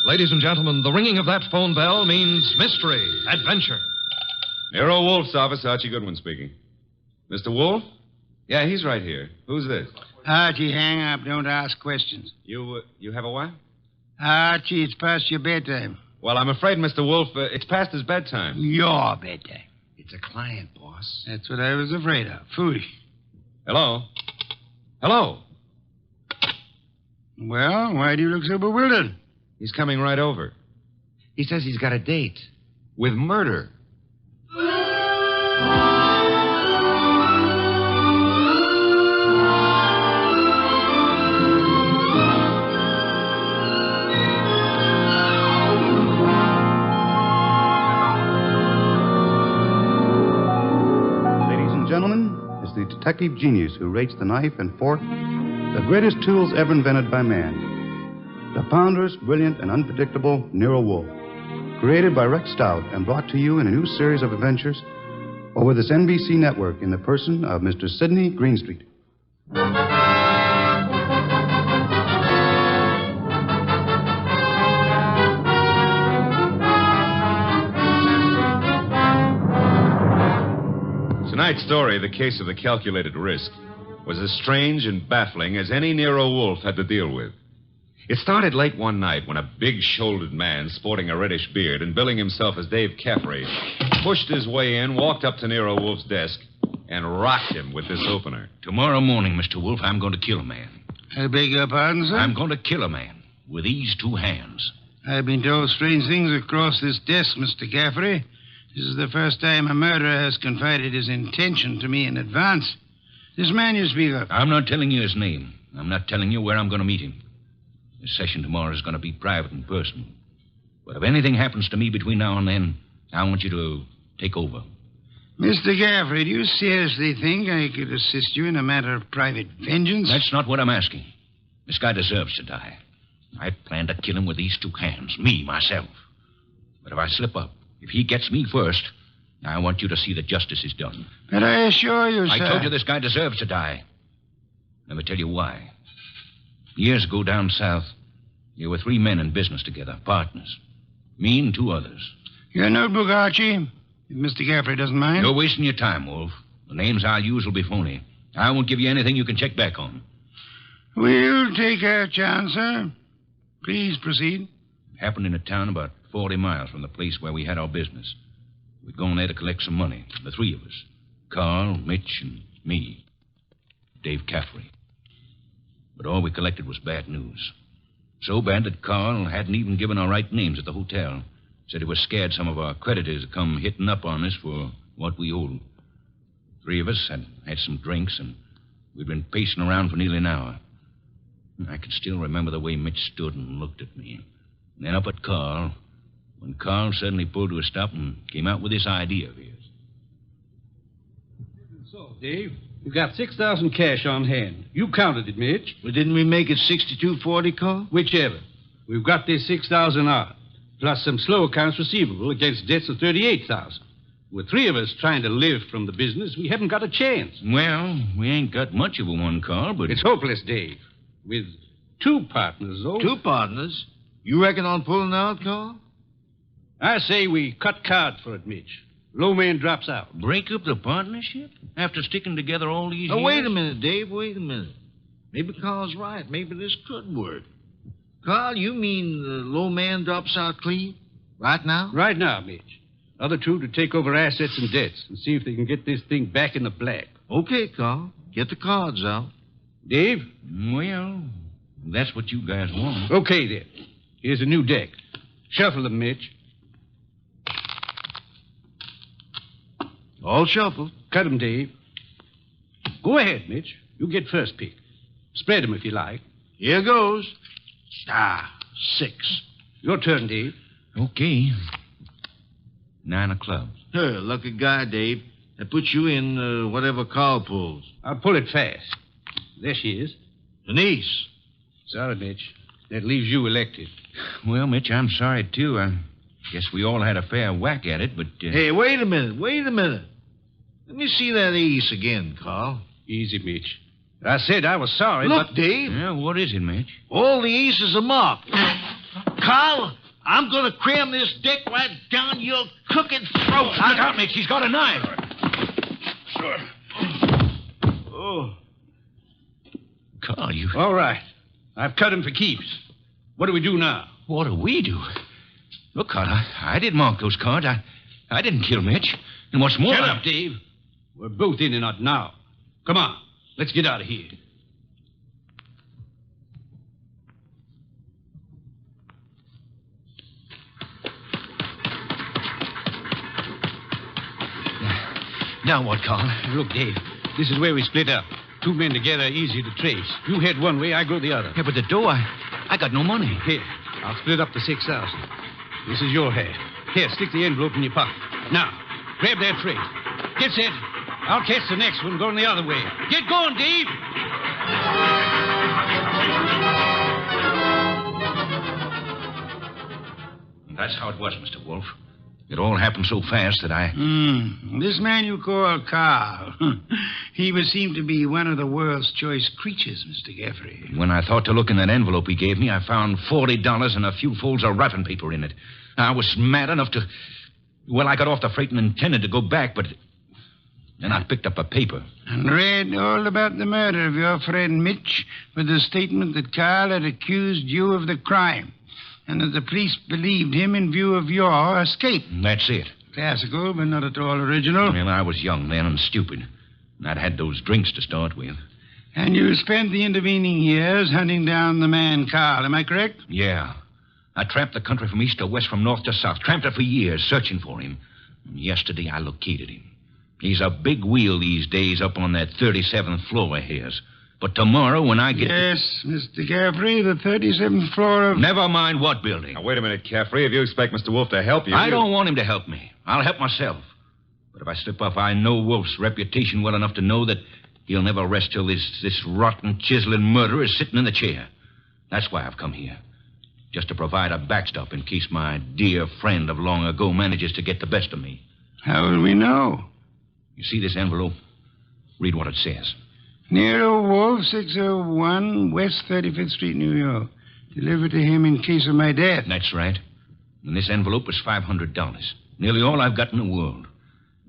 Ladies and gentlemen, the ringing of that phone bell means mystery, adventure. Nero Wolfe's office, Archie Goodwin speaking. Mr. Wolfe? Yeah, he's right here. Who's this? Archie, hang up. Don't ask questions. You have a what? Archie, it's past your bedtime. Well, I'm afraid, Mr. Wolfe, it's past his bedtime. Your bedtime. It's a client, boss. That's what I was afraid of. Foolish. Hello? Hello? Well, why do you look so bewildered? He's coming right over. He says he's got a date with murder. Ladies and gentlemen, it's the detective genius who rates the knife and fork, the greatest tools ever invented by man. The ponderous, brilliant, and unpredictable Nero Wolfe. Created by Rex Stout and brought to you in a new series of adventures over this NBC network in the person of Mr. Sidney Greenstreet. Tonight's story, The Case of the Calculated Risk, was as strange and baffling as any Nero Wolfe had to deal with. It started late one night when a big-shouldered man sporting a reddish beard and billing himself as Dave Caffrey pushed his way in, walked up to Nero Wolfe's desk, and rocked him with this opener. Tomorrow morning, Mr. Wolfe, I'm going to kill a man. I beg your pardon, sir? I'm going to kill a man with these two hands. I've been told strange things across this desk, Mr. Caffrey. This is the first time a murderer has confided his intention to me in advance. This man you speak of. I'm not telling you his name. I'm not telling you where I'm going to meet him. The session tomorrow is going to be private and personal. But if anything happens to me between now and then, I want you to take over. Mr. Caffrey, do you seriously think I could assist you in a matter of private vengeance? That's not what I'm asking. This guy deserves to die. I plan to kill him with these two hands, me, myself. But if I slip up, if he gets me first, I want you to see that justice is done. But I assure you, sir... I told you this guy deserves to die. Let me tell you why. Years ago down south, there were three men in business together, partners. Me and two others. Your notebook, Archie, if Mr. Caffrey doesn't mind. You're wasting your time, Wolf. The names I'll use will be phony. I won't give you anything you can check back on. We'll take our chance, sir. Please proceed. It happened in a town about 40 miles from the place where we had our business. We'd gone there to collect some money, the three of us. Carl, Mitch, and me. Dave Caffrey. But all we collected was bad news. So bad that Carl hadn't even given our right names at the hotel. Said he was scared some of our creditors would come hitting up on us for what we owed. Three of us had some drinks, and we'd been pacing around for nearly an hour. I can still remember the way Mitch stood and looked at me. And then up at Carl, when Carl suddenly pulled to a stop and came out with this idea of his. So, Dave, you got $6,000 cash on hand. You counted it, Mitch. Well, didn't we make it 6240, Carl? Whichever. We've got this $6,000 odd, plus some slow accounts receivable against debts of $38,000. With three of us trying to live from the business, we haven't got a chance. Well, we ain't got much of a one, Carl, but... It's hopeless, Dave. With two partners, though. Two partners? You reckon on pulling out, Carl? I say we cut cards for it, Mitch. Low man drops out. Break up the partnership? After sticking together all these years? Wait a minute, Dave. Wait a minute. Maybe Carl's right. Maybe this could work. Carl, you mean the low man drops out clean? Right now? Right now, Mitch. Other two to take over assets and debts and see if they can get this thing back in the black. Okay, Carl. Get the cards out. Dave? Well, that's what you guys want. Okay, then. Here's a new deck. Shuffle them, Mitch. All shuffled. Cut 'em, Dave. Go ahead, Mitch. You get first pick. Spread 'em if you like. Here goes. 6. Your turn, Dave. Okay. 9 of clubs. Lucky guy, Dave. That puts you in whatever Carl pulls. I'll pull it fast. There she is. Denise. Sorry, Mitch. That leaves you elected. Well, Mitch, I'm sorry, too. Guess we all had a fair whack at it, but... Hey, wait a minute. Let me see that ace again, Carl. Easy, Mitch. I said I was sorry, Look, but... Dave. Yeah, what is it, Mitch? All the aces are marked. Carl, I'm going to cram this deck right down your crooked throat. Look out, Mitch. He's got a knife. Sure. Oh. Carl, you... All right. I've cut him for keeps. What do we do now? What do we do? Look, Carl, I didn't mark those cards. I didn't kill Mitch. And what's more... Shut up, Dave. We're both in and out now. Come on. Let's get out of here. Now what, Carl? Look, Dave, this is where we split up. Two men together, easy to trace. You head one way, I go the other. Yeah, but the dough, I got no money. Here, I'll split up the 6,000. This is your half. Here, stick the envelope in your pocket. Now, grab that freight. Get set. I'll catch the next one going the other way. Get going, Dave! That's how it was, Mr. Wolfe. It all happened so fast that I... This man you call Carl, he would seem to be one of the world's choice creatures, Mr. Gaffrey. When I thought to look in that envelope he gave me, I found $40 and a few folds of wrapping paper in it. I was mad enough to... Well, I got off the freight and intended to go back, but... Then I picked up a paper. And read all about the murder of your friend Mitch with the statement that Carl had accused you of the crime and that the police believed him in view of your escape. That's it. Classical, but not at all original. Well, I was young then and stupid. And I'd had those drinks to start with. And you spent the intervening years hunting down the man Carl, am I correct? Yeah. I tramped the country from east to west, from north to south. Tramped it for years, searching for him. And yesterday I located him. He's a big wheel these days up on that 37th floor of his. But tomorrow when I get... Yes, Mr. Gaffrey, the 37th floor of... Never mind what building. Now, wait a minute, Caffrey. If you expect Mr. Wolfe to help you... I don't want him to help me. I'll help myself. But if I slip up, I know Wolfe's reputation well enough to know that he'll never rest till this rotten, chiseling murderer is sitting in the chair. That's why I've come here. Just to provide a backstop in case my dear friend of long ago manages to get the best of me. How will we know? You see this envelope? Read what it says. Nero Wolfe, 601 West 35th Street, New York. Delivered to him in case of my death. That's right. And this envelope is $500. Nearly all I've got in the world.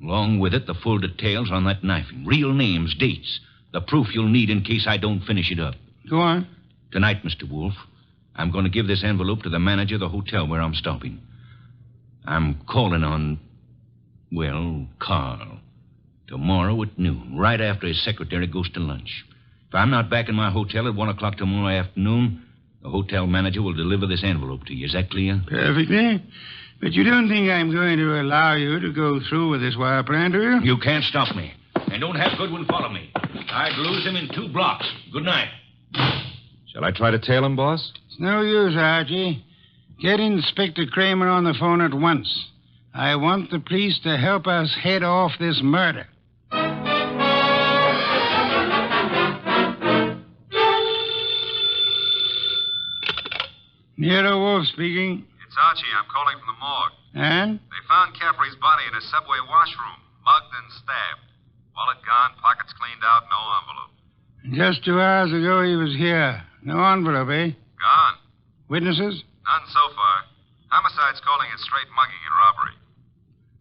Along with it, the full details on that knifing. Real names, dates. The proof you'll need in case I don't finish it up. Go on. Tonight, Mr. Wolfe, I'm going to give this envelope to the manager of the hotel where I'm stopping. I'm calling on, well, Carl. Tomorrow at noon, right after his secretary goes to lunch. If I'm not back in my hotel at 1 o'clock tomorrow afternoon, the hotel manager will deliver this envelope to you. Is that clear? Perfectly. But you don't think I'm going to allow you to go through with this wire plan, do you? You can't stop me. And don't have Goodwin follow me. I'd lose him in 2 blocks. Good night. Shall I try to tail him, boss? It's no use, Archie. Get Inspector Kramer on the phone at once. I want the police to help us head off this murder. Nero Wolfe speaking. It's Archie. I'm calling from the morgue. And? They found Caffrey's body in a subway washroom, mugged and stabbed. Wallet gone, pockets cleaned out, no envelope. Just 2 hours ago he was here. No envelope, eh? Gone. Witnesses? None so far. Homicide's calling it straight mugging and robbery.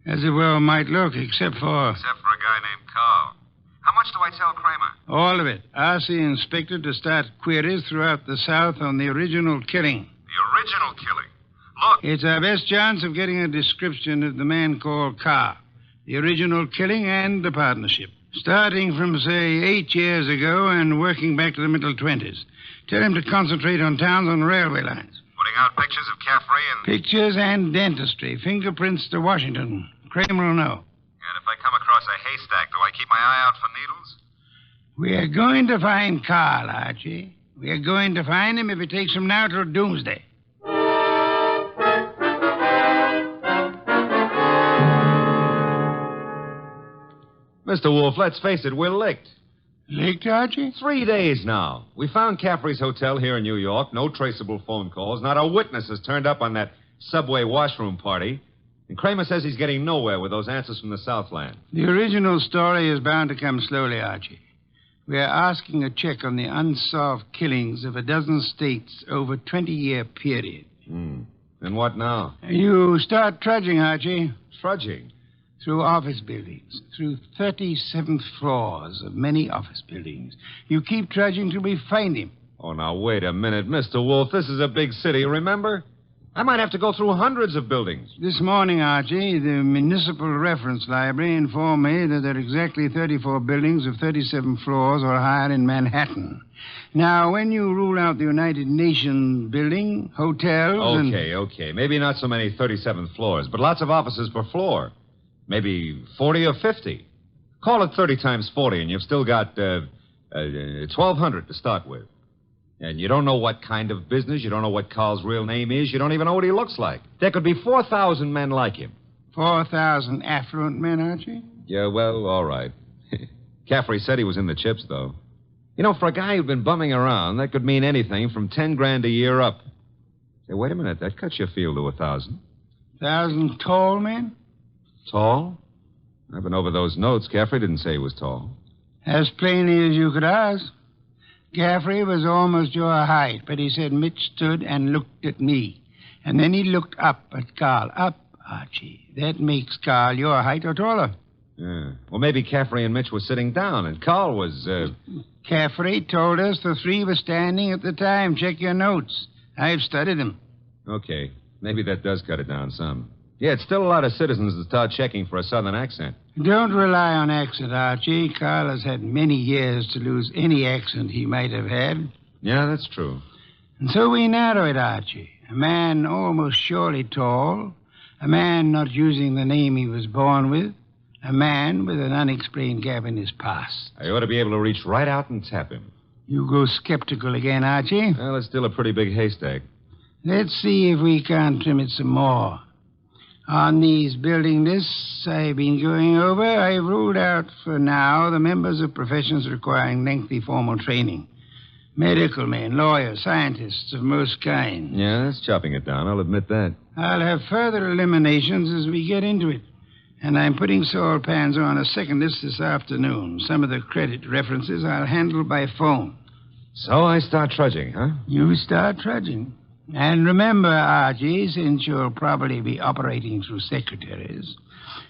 As it well might look, except for a guy named Carl. How much do I tell Kramer? all of it. Ask the inspector to start queries throughout the South on the original killing. The original killing? Look. It's our best chance of getting a description of the man called Carr, the original killing and the partnership. Starting from, say, 8 years ago and working back to the middle 20s. Tell him to concentrate on towns on railway lines. Putting out pictures of Caffrey and... Pictures and dentistry. Fingerprints to Washington. Kramer will know. And if I come across a haystack, do I keep my eye out for needles? We are going to find Carl, Archie. We are going to find him if it takes from now till doomsday. Mr. Wolfe, let's face it, we're licked. Licked, Archie? 3 days now. We found Caffrey's hotel here in New York. No traceable phone calls. Not a witness has turned up on that subway washroom party. And Kramer says he's getting nowhere with those answers from the Southland. The original story is bound to come slowly, Archie. We are asking a check on the unsolved killings of a dozen states over a 20-year period. And what now? You start trudging, Archie. Trudging? Through office buildings, through 37th floors of many office buildings. You keep trudging till we find him. Oh, now, wait a minute, Mr. Wolfe. This is a big city, remember? I might have to go through hundreds of buildings. This morning, Archie, the Municipal Reference Library informed me that there are exactly 34 buildings of 37 floors or higher in Manhattan. Now, when you rule out the United Nations building, hotels, Okay. Maybe not so many 37th floors, but lots of offices per floor. Maybe 40 or 50. Call it 30 times 40, and you've still got 1,200 to start with. And you don't know what kind of business. You don't know what Carl's real name is. You don't even know what he looks like. There could be 4,000 men like him. 4,000 affluent men, Archie? Yeah, well, all right. Caffrey said he was in the chips, though. You know, for a guy who'd been bumming around, that could mean anything from 10 grand a year up. Hey, wait a minute. That cuts your field to 1,000. 1,000 tall men? Tall? I've been over those notes. Caffrey didn't say he was tall. As plainly as you could ask. Caffrey was almost your height, but he said Mitch stood and looked at me. And then he looked up at Carl. Up, Archie. That makes Carl your height or taller. Yeah. Well, maybe Caffrey and Mitch were sitting down, and Carl was, Caffrey told us the three were standing at the time. Check your notes. I've studied them. Okay. Maybe that does cut it down some. Yeah, it's still a lot of citizens that start checking for a southern accent. Don't rely on accent, Archie. Carl has had many years to lose any accent he might have had. Yeah, that's true. And so we narrow it, Archie. A man almost surely tall. A man not using the name he was born with. A man with an unexplained gap in his past. I ought to be able to reach right out and tap him. You go skeptical again, Archie. Well, it's still a pretty big haystack. Let's see if we can't trim it some more. On these building lists I've been going over, I've ruled out for now the members of professions requiring lengthy formal training. Medical men, lawyers, scientists of most kinds. Yeah, that's chopping it down, I'll admit that. I'll have further eliminations as we get into it. And I'm putting Saul Panzer on a second list this afternoon. Some of the credit references I'll handle by phone. So I start trudging, huh? You start trudging. And remember, Archie, since you'll probably be operating through secretaries,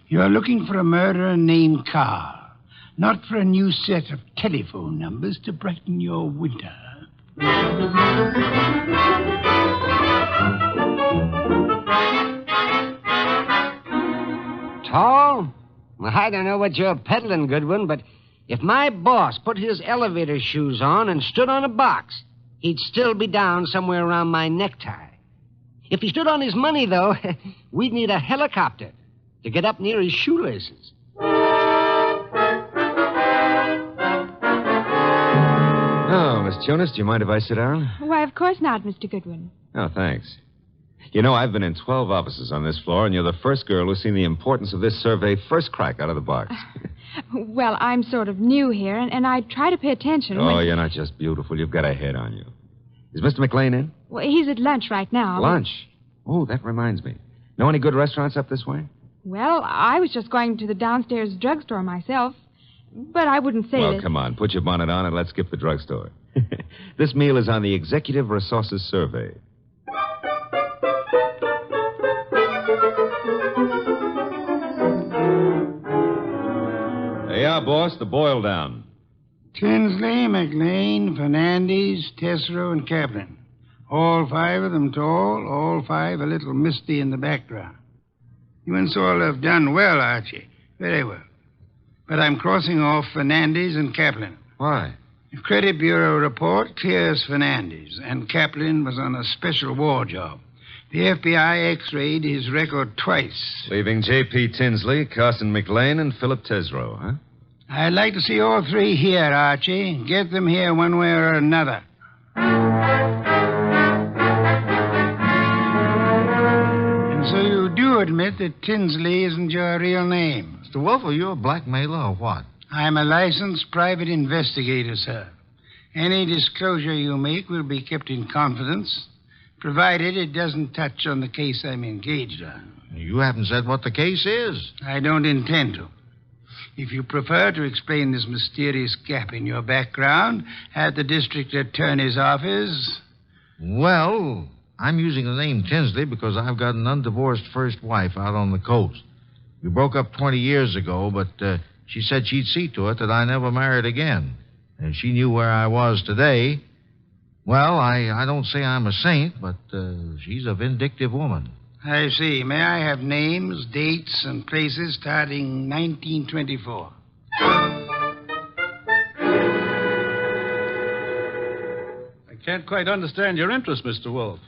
you're looking for a murderer named Carl, not for a new set of telephone numbers to brighten your winter. Tall? Well, I don't know what you're peddling, Goodwin, but if my boss put his elevator shoes on and stood on a box, he'd still be down somewhere around my necktie. If he stood on his money, though, we'd need a helicopter to get up near his shoelaces. Oh, Miss Jonas, do you mind if I sit down? Why, of course not, Mr. Goodwin. Oh, thanks. You know, I've been in 12 offices on this floor, and you're the first girl who's seen the importance of this survey first crack out of the box. Well, I'm sort of new here, and I try to pay attention. Oh, you're not just beautiful. You've got a head on you. Is Mr. McLean in? Well, he's at lunch right now. Lunch? Oh, that reminds me. Know any good restaurants up this way? Well, I was just going to the downstairs drugstore myself, but I wouldn't say Well, that... come on. Put your bonnet on and let's skip the drugstore. This meal is on the Executive Resources Survey. There you are, boss. The boil down. Tinsley, McLean, Fernandez, Tesreau, and Kaplan. All five of them tall, all five a little misty in the background. You and Saul have done well, Archie. Very well. But I'm crossing off Fernandez and Kaplan. Why? The Credit Bureau report clears Fernandez, and Kaplan was on a special war job. The FBI x-rayed his record twice. Leaving J.P. Tinsley, Carson McLean, and Philip Tesreau, huh? I'd like to see all three here, Archie. Get them here one way or another. And so you do admit that Tinsley isn't your real name? Mr. Wolfe, are you a blackmailer or what? I'm a licensed private investigator, sir. Any disclosure you make will be kept in confidence. provided it doesn't touch on the case I'm engaged on. You haven't said what the case is. I don't intend to. If you prefer to explain this mysterious gap in your background at the district attorney's office... Well, I'm using the name Tinsley because I've got an undivorced first wife out on the coast. We broke up 20 years ago, but she said she'd see to it that I never married again. And she knew where I was today. Well, I don't say I'm a saint, but she's a vindictive woman. I see. May I have names, dates, and places starting 1924? I can't quite understand your interest, Mr. Wolfe.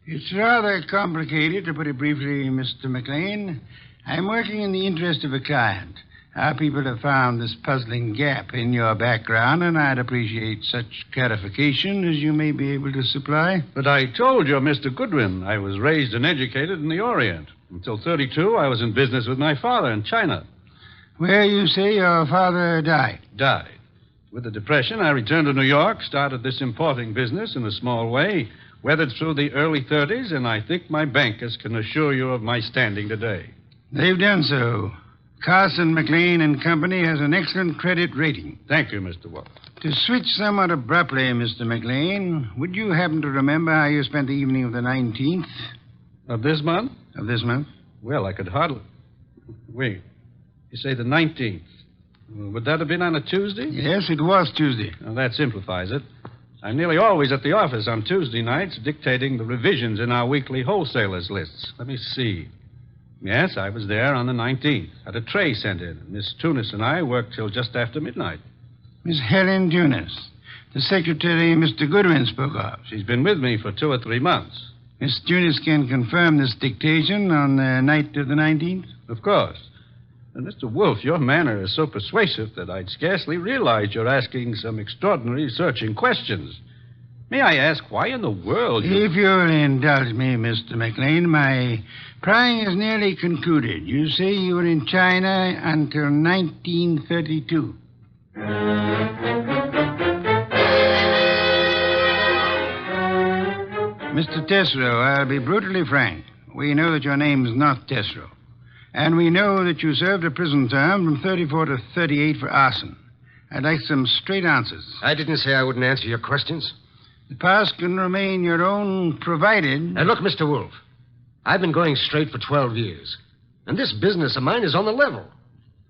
It's rather complicated, to put it briefly, Mr. McLean. I'm working in the interest of a client. Our people have found this puzzling gap in your background, and I'd appreciate such clarification as you may be able to supply. But I told you, Mr. Goodwin, I was raised and educated in the Orient. Until 32, I was in business with my father in China. Where you say your father died? Died. With the Depression, I returned to New York, started this importing business in a small way, weathered through the early 30s, and I think my bankers can assure you of my standing today. They've done so. Carson, McLean and Company has an excellent credit rating. Thank you, Mr. Wolfe. To switch somewhat abruptly, Mr. McLean, would you happen to remember how you spent the evening of the 19th? Of this month? Of this month? Well, I could hardly... Wait. You say the 19th. Would that have been on a Tuesday? Yes, it was Tuesday. Well, that simplifies it. I'm nearly always at the office on Tuesday nights dictating the revisions in our weekly wholesalers' lists. Let me see. Yes, I was there on the 19th. Had a tray sent in. Miss Tunis and I worked till just after midnight. Miss Helen Tunis, the secretary Mr. Goodwin spoke of. She's been with me for 2 or 3 months. Miss Tunis can confirm this dictation on the night of the 19th? Of course. And Mr. Wolfe, your manner is so persuasive that I'd scarcely realize you're asking some extraordinary searching questions. May I ask why in the world you... If you'll indulge me, Mr. McLean, my prying is nearly concluded. You say you were in China until 1932. Mr. Tesreau, I'll be brutally frank. We know that your name's not Tesreau. And we know that you served a prison term from 34 to 38 for arson. I'd like some straight answers. I didn't say I wouldn't answer your questions. The past can remain your own, provided... Now, look, Mr. Wolfe, I've been going straight for 12 years. And this business of mine is on the level.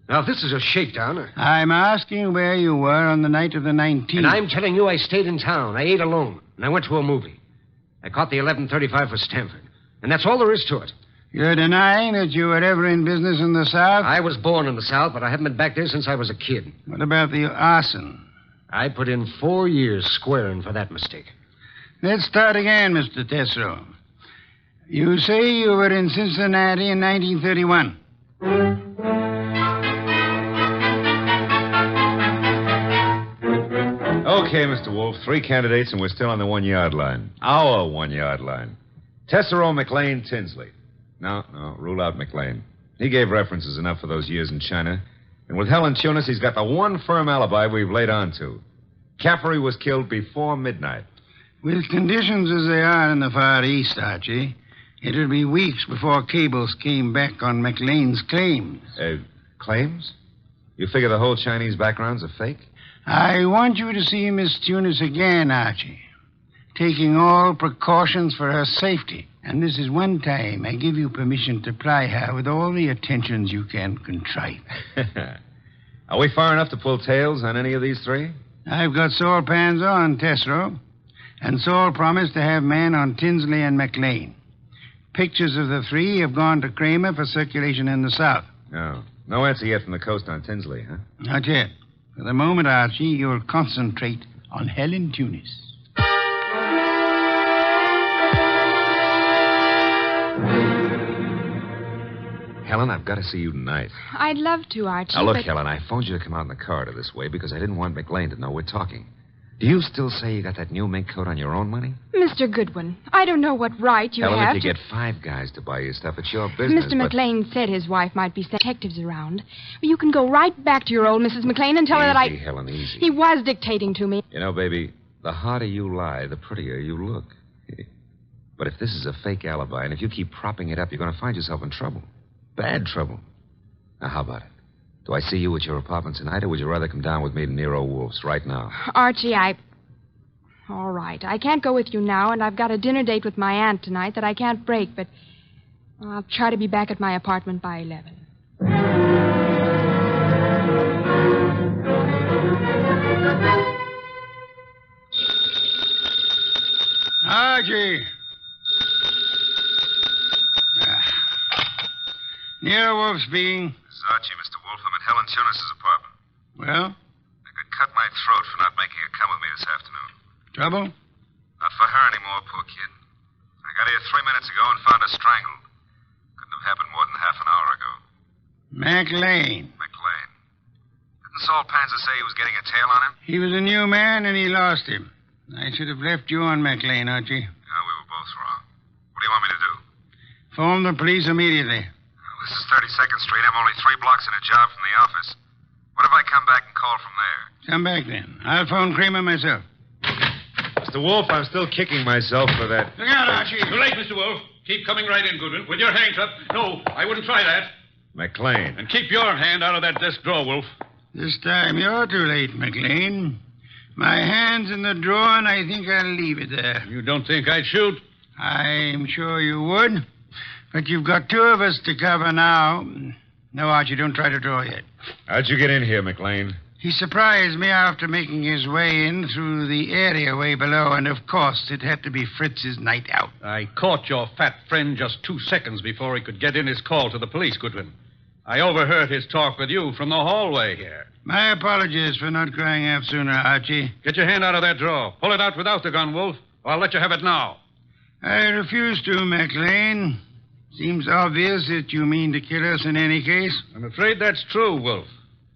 Now, if this is a shakedown... I'm asking where you were on the night of the 19th. And I'm telling you I stayed in town. I ate alone. And I went to a movie. I caught the 11:35 for Stanford. And that's all there is to it. You're denying that you were ever in business in the South? I was born in the South, but I haven't been back there since I was a kid. What about the arson? I put in 4 years squaring for that mistake. Let's start again, Mr. Tesreau. You say you were in Cincinnati in 1931. Okay, Mr. Wolfe, 3 candidates, and we're still on the 1-yard line. Our 1-yard line. Tesreau, McLean, Tinsley. No, rule out McLean. He gave references enough for those years in China. And with Helen Tunis, he's got the one firm alibi we've laid on to. Caffrey was killed before midnight. With conditions as they are in the Far East, Archie, it'll be weeks before cables came back on McLean's claims. Claims? You figure the whole Chinese background's a fake? I want you to see Miss Tunis again, Archie, taking all precautions for her safety. And this is one time I give you permission to ply her with all the attentions you can contrive. Are we far enough to pull tails on any of these 3? I've got Saul pans on, Tesreau. And Saul promised to have men on Tinsley and McLean. Pictures of the 3 have gone to Kramer for circulation in the South. Oh. No answer yet from the coast on Tinsley, huh? Not yet. For the moment, Archie, you'll concentrate on Helen Tunis. Helen, I've got to see you tonight. I'd love to, Archie. Now, look, but... Helen, I phoned you to come out in the corridor this way because I didn't want McLean to know we're talking. Do you still say you got that new mink coat on your own money? Mr. Goodwin, I don't know what right you Helen, have if you to... get 5 guys to buy your stuff, it's your business, Mr. McLean said his wife might be sending detectives around. Well, you can go right back to your old Mrs. McLean and tell her that I... Easy, Helen, easy. He was dictating to me. You know, baby, the harder you lie, the prettier you look. But if this is a fake alibi, and if you keep propping it up, you're going to find yourself in trouble. Bad trouble. Now, how about it? Do I see you at your apartment tonight, or would you rather come down with me to Nero Wolfe's right now? Archie, All right. I can't go with you now, and I've got a dinner date with my aunt tonight that I can't break, but I'll try to be back at my apartment by 11. Archie. Nero Wolfe speaking. This is Archie, Mr. Wolfe. I'm at Helen Tunis's apartment. Well, I could cut my throat for not making her come with me this afternoon. trouble? Not for her anymore, poor kid. I got here 3 minutes ago and found her strangled. Couldn't have happened more than half an hour ago. McLean. McLean. Didn't Saul Panzer say he was getting a tail on him? He was a new man, and he lost him. I should have left you on McLean, Archie. No, we were both wrong. What do you want me to do? Phone the police immediately. Well, this is 32nd Street. I'm only 3 blocks in a job from the office. What if I come back and call from there? Come back then. I'll phone Kramer myself. Mr. Wolfe, I'm still kicking myself for that. Look out, Archie. Too late, Mr. Wolfe. Keep coming right in, Goodwin, with your hands up. No, I wouldn't try that. McLean. And keep your hand out of that desk drawer, Wolfe. This time you're too late, McLean. My hand's in the drawer, and I think I'll leave it there. You don't think I'd shoot? I'm sure you would. But you've got 2 of us to cover now. No, Archie, don't try to draw yet. How'd you get in here, McLean? He surprised me after making his way in through the area way below, and of course it had to be Fritz's night out. I caught your fat friend just 2 seconds before he could get in his call to the police, Goodwin. I overheard his talk with you from the hallway here. My apologies for not crying out sooner, Archie. Get your hand out of that drawer. Pull it out without the gun, Wolfe, or I'll let you have it now. I refuse to, McLean. Seems obvious that you mean to kill us in any case. I'm afraid that's true, Wolfe.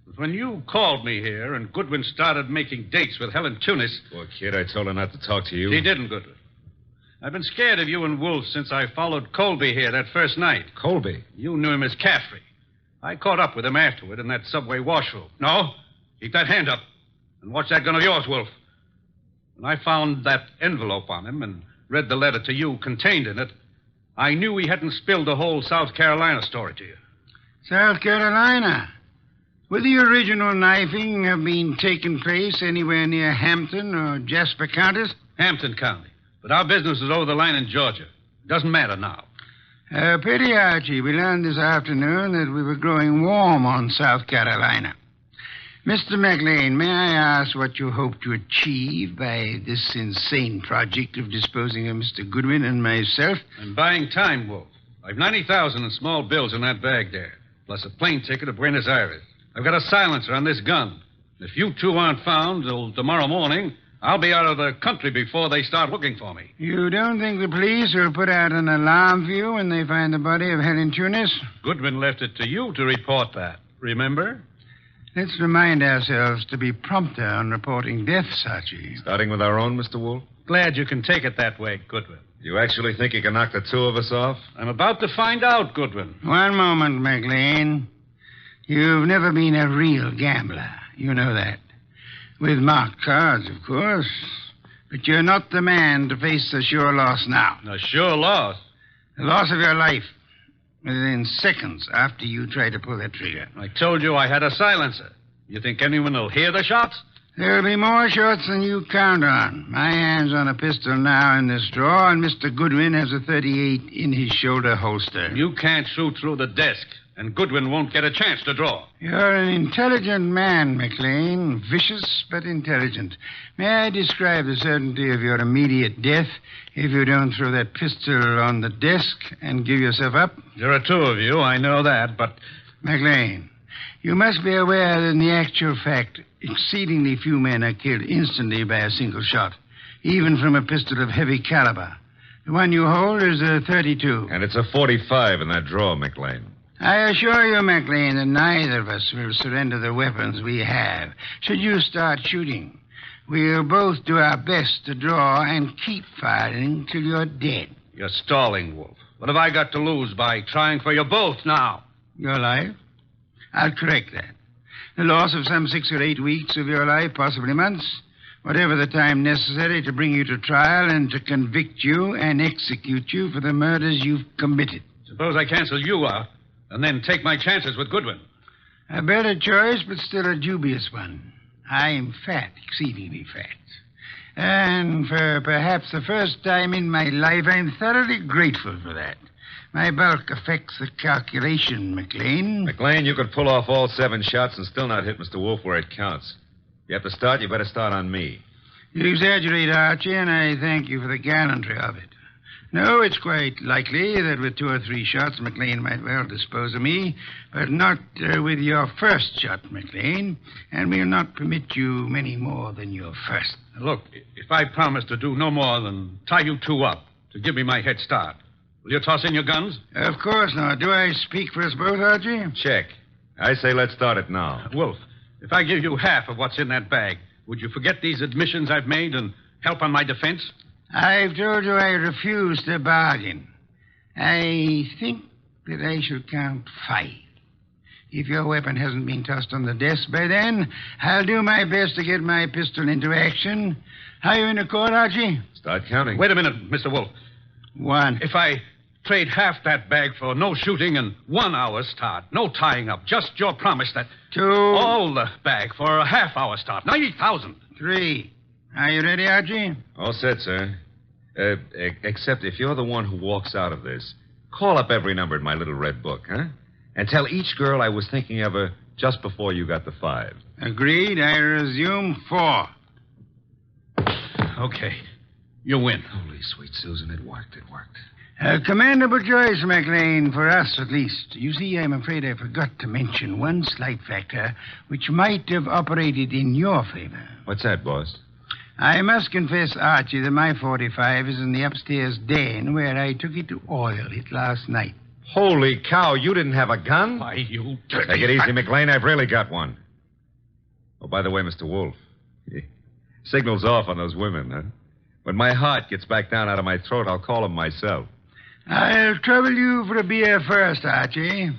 But when you called me here and Goodwin started making dates with Helen Tunis... Poor kid, I told her not to talk to you. She didn't, Goodwin. I've been scared of you and Wolfe since I followed Colby here that first night. Colby? You knew him as Caffrey. I caught up with him afterward in that subway washroom. No, keep that hand up. And watch that gun of yours, Wolfe. When I found that envelope on him and read the letter to you contained in it, I knew he hadn't spilled the whole South Carolina story to you. South Carolina? Would the original knifing have been taking place anywhere near Hampton or Jasper counties? Hampton County. But our business is over the line in Georgia. Doesn't matter now. Pity, Archie. We learned this afternoon that we were growing warm on South Carolina. Mr. McLean, may I ask what you hope to achieve by this insane project of disposing of Mr. Goodwin and myself? I'm buying time, Wolfe. I've $90,000 in small bills in that bag there, plus a plane ticket to Buenos Aires. I've got a silencer on this gun. If you 2 aren't found till tomorrow morning, I'll be out of the country before they start looking for me. You don't think the police will put out an alarm for you when they find the body of Helen Tunis? Goodwin left it to you to report that. Remember? Let's remind ourselves to be prompter on reporting deaths, Archie. Starting with our own, Mr. Wolfe? Glad you can take it that way, Goodwin. You actually think you can knock the 2 of us off? I'm about to find out, Goodwin. One moment, McLean. You've never been a real gambler. You know that. With marked cards, of course. But you're not the man to face a sure loss now. A sure loss? The loss of your life. Within seconds after you try to pull that trigger. I told you I had a silencer. You think anyone will hear the shots? There'll be more shots than you count on. My hand's on a pistol now in this drawer, and Mr. Goodwin has a .38 in his shoulder holster. You can't shoot through the desk, and Goodwin won't get a chance to draw. You're an intelligent man, McLean. Vicious, but intelligent. May I describe the certainty of your immediate death if you don't throw that pistol on the desk and give yourself up? There are 2 of you, I know that, but... McLean, you must be aware that in the actual fact, exceedingly few men are killed instantly by a single shot, even from a pistol of heavy caliber. The one you hold is a .32. And it's a .45 in that drawer, McLean. I assure you, McLean, that neither of us will surrender the weapons we have. Should you start shooting, we'll both do our best to draw and keep firing till you're dead. You're stalling, Wolfe. What have I got to lose by trying for you both now? Your life? I'll correct that. The loss of some 6 or 8 weeks of your life, possibly months. whatever the time necessary to bring you to trial and to convict you and execute you for the murders you've committed. Suppose I cancel you out and then take my chances with Goodwin. A better choice, but still a dubious one. I'm fat, exceedingly fat. And for perhaps the first time in my life, I'm thoroughly grateful for that. My bulk affects the calculation, McLean. McLean, you could pull off all 7 shots and still not hit Mr. Wolfe where it counts. You have to start, you better start on me. You exaggerate, Archie, and I thank you for the gallantry of it. No, it's quite likely that with 2 or 3 shots, McLean might well dispose of me, but not with your first shot, McLean, and we'll not permit you many more than your first. Look, if I promise to do no more than tie you 2 up to give me my head start, will you toss in your guns? Of course not. Do I speak for us both, Archie? Check. I say let's start it now. Wolf, if I give you half of what's in that bag, would you forget these admissions I've made and help on my defense? I've told you I refuse to bargain. I think that I shall count 5. If your weapon hasn't been tossed on the desk by then, I'll do my best to get my pistol into action. Are you in accord, Archie? Start counting. Wait a minute, Mr. Wolf. 1. If I trade half that bag for no shooting and 1 hour start, no tying up, just your promise that... 2. All the bag for a half hour start, 90,000. 3. Are you ready, Archie? All set, sir. Except if you're the one who walks out of this, call up every number in my little red book, huh? And tell each girl I was thinking of her just before you got the 5. Agreed. I resume 4. Okay. You win. Holy sweet Susan, it worked. A commendable choice, McLean, for us at least. You see, I'm afraid I forgot to mention one slight factor which might have operated in your favor. What's that, boss? I must confess, Archie, that my 45 is in the upstairs den where I took it to oil it last night. Holy cow, you didn't have a gun? Why, you... Take it easy, McLean. I've really got one. Oh, by the way, Mr. Wolfe, signal's off on those women, huh? When my heart gets back down out of my throat, I'll call them myself. I'll trouble you for a beer first, Archie.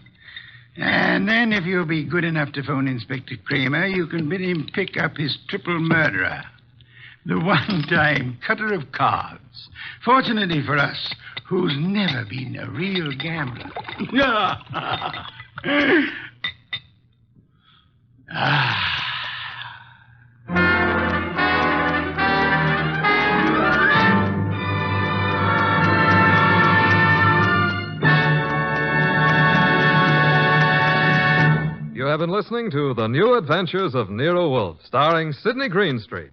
And then, if you'll be good enough to phone Inspector Kramer, you can bid him pick up his triple murderer. The one-time cutter of cards. Fortunately for us, who's never been a real gambler. You have been listening to The New Adventures of Nero Wolfe, starring Sidney Greenstreet.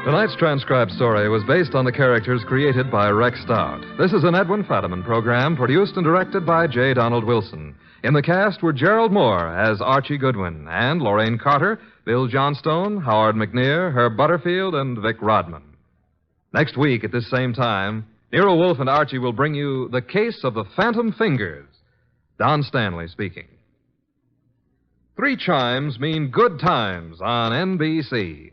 Tonight's transcribed story was based on the characters created by Rex Stout. This is an Edwin Fadiman program produced and directed by J. Donald Wilson. In the cast were Gerald Moore as Archie Goodwin and Lorraine Carter, Bill Johnstone, Howard McNear, Herb Butterfield, and Vic Rodman. Next week at this same time, Nero Wolfe and Archie will bring you The Case of the Phantom Fingers. Don Stanley speaking. 3 chimes mean good times on NBC.